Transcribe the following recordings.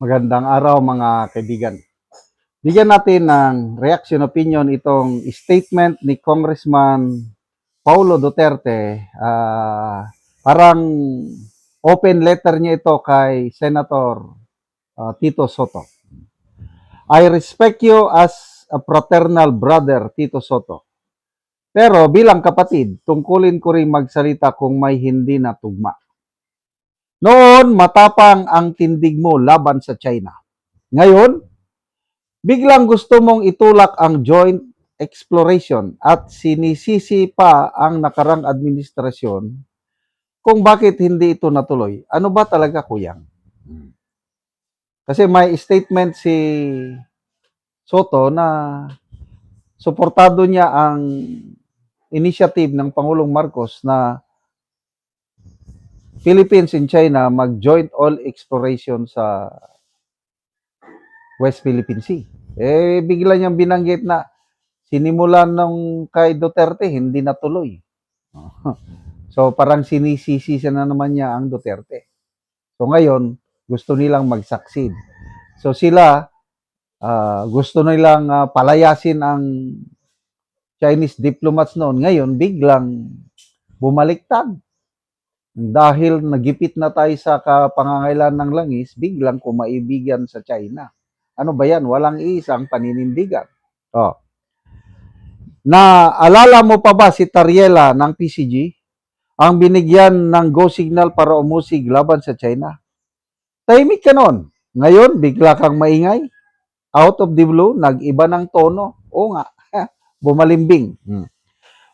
Magandang araw mga kaibigan. Bigyan natin ng reaction opinion itong statement ni Congressman Paulo Duterte. Parang open letter niya ito kay Senator Tito Soto. I respect you as a fraternal brother, Tito Soto. Pero bilang kapatid, tungkulin ko rin magsalita kung may hindi na tugma. Noon, matapang ang tindig mo laban sa China. Ngayon, biglang gusto mong itulak ang joint exploration at sinisisi pa ang nakarang administrasyon kung bakit hindi ito natuloy. Ano ba talaga, Kuyang? Kasi may statement si Soto na suportado niya ang initiative ng Pangulong Marcos na Philippines and China mag-joint oil exploration sa West Philippine Sea. Bigla niyang binanggit na sinimulan ng kay Duterte, hindi natuloy. So, parang sinisisi na naman niya ang Duterte. So, ngayon, gusto nilang mag-succeed. So, sila, gusto nilang palayasin ang Chinese diplomats noon. Ngayon, biglang bumaliktad. Dahil nagipit na tayo sa pangangailan ng langis, biglang kumaibigan sa China. Ano ba yan? Walang isang paninindigan. Oh. Naalala mo pa ba si Tariela ng PCG? Ang binigyan ng go signal para umusig laban sa China? Tahimik ka noon. Ngayon, bigla kang maingay. Out of the blue, nag-iba ng tono. Oo nga, bumalimbing.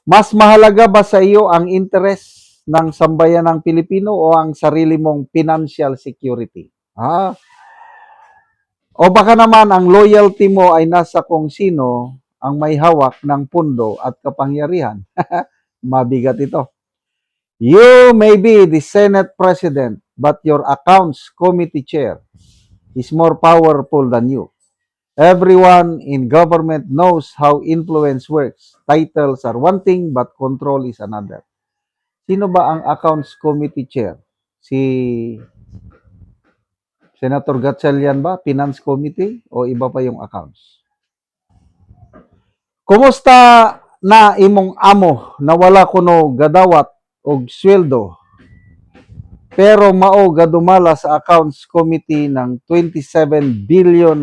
Mas mahalaga ba sa iyo ang interest ng sambayan ng Pilipino o ang sarili mong financial security? O baka naman ang loyalty mo ay nasa kung sino ang may hawak ng pundo at kapangyarihan. Mabigat ito. You may be the Senate President, but your accounts committee chair is more powerful than you. Everyone in government knows how influence works. Titles are one thing, but control is another. Sino ba ang accounts committee chair? Si Senator Gatchalian ba? Finance committee? O iba pa yung accounts? Kumusta na imong amo na wala kuno gadawat og sweldo pero mao gadumala sa accounts committee ng 27 billion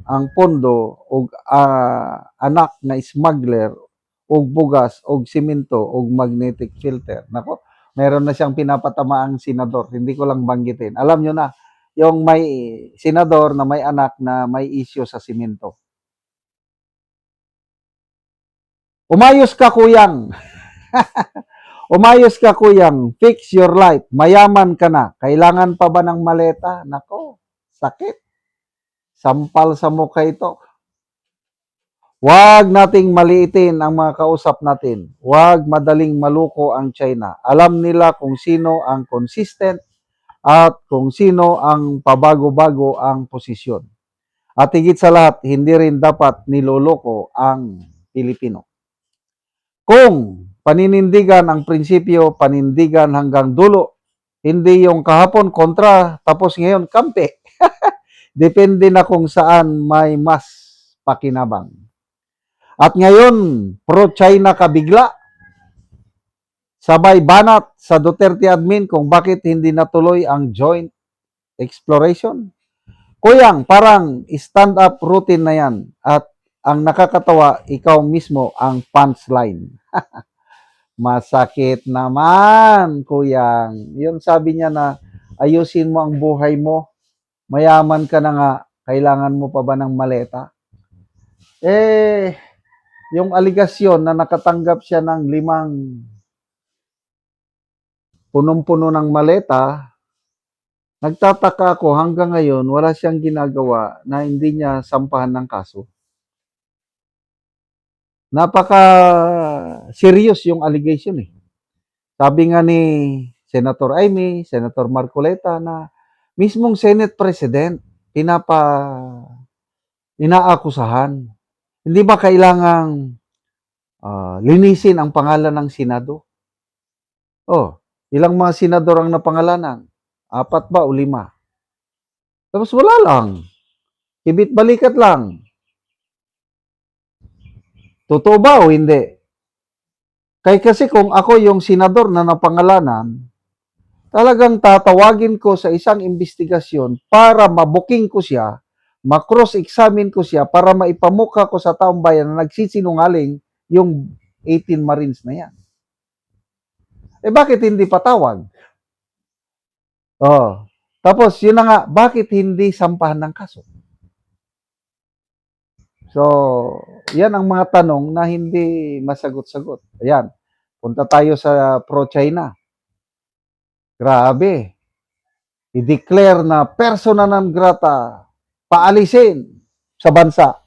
ang pondo og anak na smuggler og bugas og simento og magnetic filter. Nako, meron na siyang pinapatamaang senador. Hindi ko lang banggitin. Alam nyo na, yung may senador na may anak na may issue sa simento. Umayos ka, Kuyang. Umayos ka, Kuyang. Fix your life. Mayaman ka na. Kailangan pa ba ng maleta? Nako, sakit. Sampal sa mukha ito. Huwag nating maliitin ang mga kausap natin. Huwag madaling maluko ang China. Alam nila kung sino ang consistent at kung sino ang pabago-bago ang posisyon. At higit sa lahat, hindi rin dapat niloloko ang Pilipino. Kung paninindigan ang prinsipyo, panindigan hanggang dulo. Hindi yung kahapon kontra, tapos ngayon kampe. Depende na kung saan may mas pakinabang. At ngayon, pro-China ka bigla. Sabay banat sa Duterte admin kung bakit hindi natuloy ang joint exploration. Kuyang, parang stand-up routine na yan. At ang nakakatawa, ikaw mismo ang punchline. Masakit naman, Kuyang. Yung sabi niya na ayusin mo ang buhay mo. Mayaman ka na nga. Kailangan mo pa ba ng maleta? Yung aligasyon na nakatanggap siya ng 5 punong-puno ng maleta, nagtataka ako hanggang ngayon wala siyang ginagawa na hindi niya sampahan ng kaso. Napaka-serious yung allegation eh. Sabi nga ni Senator Amy, Senator Marcoleta na mismong Senate President inaakusahan. Hindi ba kailangang linisin ang pangalan ng Senado? Ilang mga senador ang napangalanan? 4 ba o 5? Tapos wala lang. Kibit balikat lang. Totoo ba o hindi? Kasi kung ako yung senador na napangalanan, talagang tatawagin ko sa isang investigasyon para mabuking ko siya, ma-cross-examine ko siya para maipamukha ko sa taong bayan na nagsisinungaling yung 18 Marines na yan. Eh bakit hindi patawag? Oh. Tapos yun na nga, bakit hindi sampahan ng kaso? So, yan ang mga tanong na hindi masagot-sagot. Ayan, punta tayo sa pro-China. Grabe. I-declare na persona non grata, paalisin sa bansa.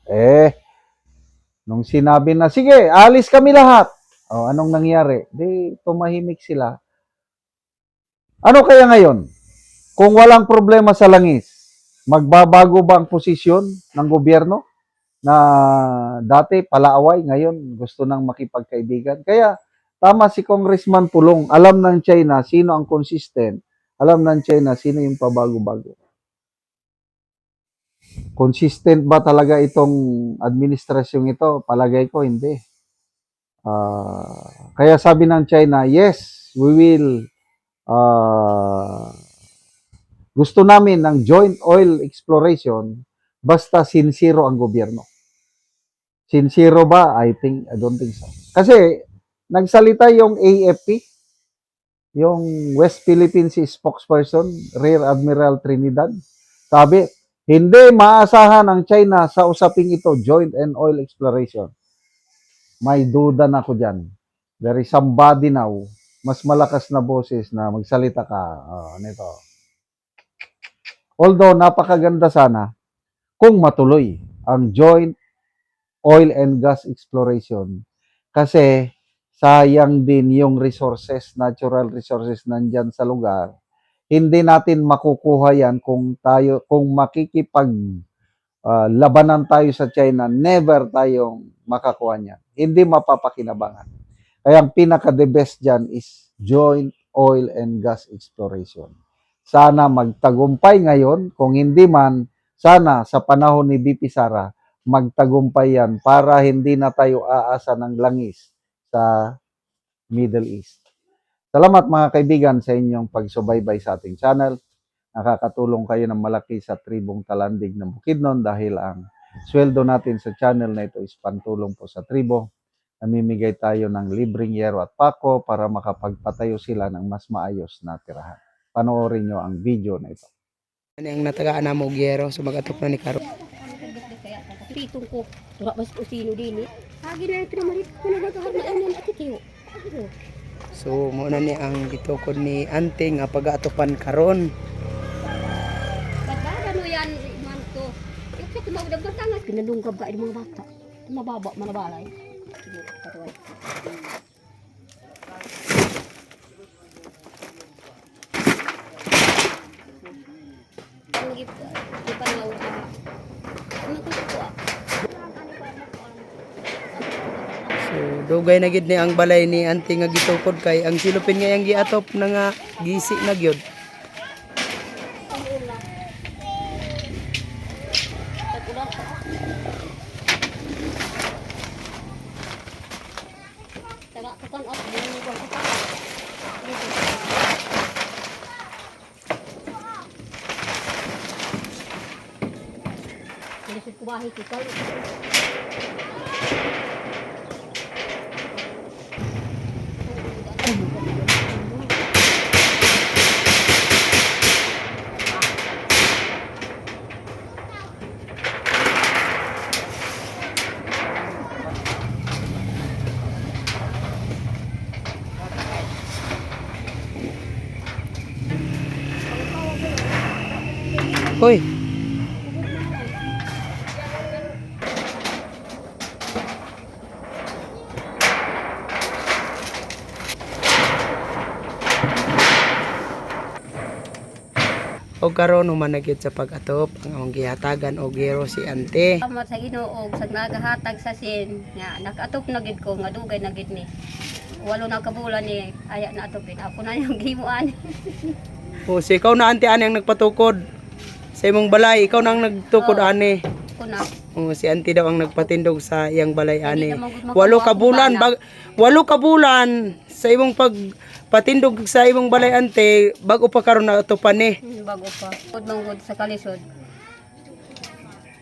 Nung sinabi na, sige, alis kami lahat. O, anong nangyari? Di, tumahimik sila. Ano kaya ngayon? Kung walang problema sa langis, magbabago ba ang posisyon ng gobyerno? Na dati palaaway, ngayon gusto nang makipagkaibigan. Kaya tama si Congressman Pulong, alam ng China sino ang consistent, alam ng China sino yung pabago-bago. Consistent ba talaga itong administrasyong ito? Palagay ko hindi. Kaya sabi ng China, yes, we will gusto namin ng joint oil exploration basta sincero ang gobyerno. Sincero ba? I don't think so. Kasi nagsalita yung AFP, yung West Philippine Sea spokesperson, Rear Admiral Trinidad. Sabi, hindi maasahan ang China sa usaping ito, joint and oil exploration. May duda na ako dyan. There is somebody now, mas malakas na boses na magsalita ka. Nito. Although napakaganda sana kung matuloy ang joint oil and gas exploration. Kasi sayang din yung resources, natural resources nandyan sa lugar. Hindi natin makukuha yan kung makikipag labanan tayo sa China, never tayong makakuha niyan. Hindi mapapakinabangan. Kaya ang pinaka-the best dyan is joint oil and gas exploration. Sana magtagumpay ngayon, kung hindi man, sana sa panahon ni BP Sara, magtagumpay yan para hindi na tayo aasa ng langis sa Middle East. Salamat mga kaibigan sa inyong pagsubaybay sa ating channel. Nakakatulong kayo ng malaki sa tribong Talandig ng Bukidnon dahil ang sweldo natin sa channel na ito is pantulong po sa tribo. Namimigay tayo ng libreng yero at pako para makapagpatayo sila ng mas maayos na tirahan. Panoorin nyo ang video na ito. Ano yung natagaan na mo gyero so magatok na ni Karo. Pitong ko, wala mas ko sino dili. Agi na ito naman ito, nagagahar na ano at itiyo. So muna ni ang gitukod ni Ante nga pag-atopan karon. Ba't ano yan, man to? Yung sa tumawag ng tangas, pinalunggab ka mga bata. Mababa, manabalay. Sige, patuway. Ang ipanaw sa... Ano ko ito ah? So dugay na gid ni ang balay ni Ante nga gitukod kay ang silupin nga yang giatop na nga gisi na gyud. Taga ko kan up, yung ko pa. Kasi kubahi ko kay. Hoy. O karon human na gyud sa pag-atop ang among gihatagan og gyero si Ante. Salamat sa Ginoo og sa nagahatag sa sin nga nakaatop na gid ko nga dugay na gid ni. Walo na kabulan ni aya na atopin. Ako na yung gimuan. O si ikaw na Ante ani ang nagpatukod sa imong balay, ikaw nang nagtukod ani. Kuna. Oh, si auntie daw ang nagpatindog sa iyang balay ani. Hindi naman gud 8 ka bulan, 8 ka bulan sa imong pagpatindog sa imong balay ante, bago pa karon na atupan ni. Bago pa. Pud manggod sa kalisod.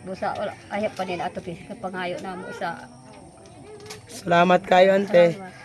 Busa wala ayap pa nila ato pangayo na mo sa Salamat kayo ante. Salamat.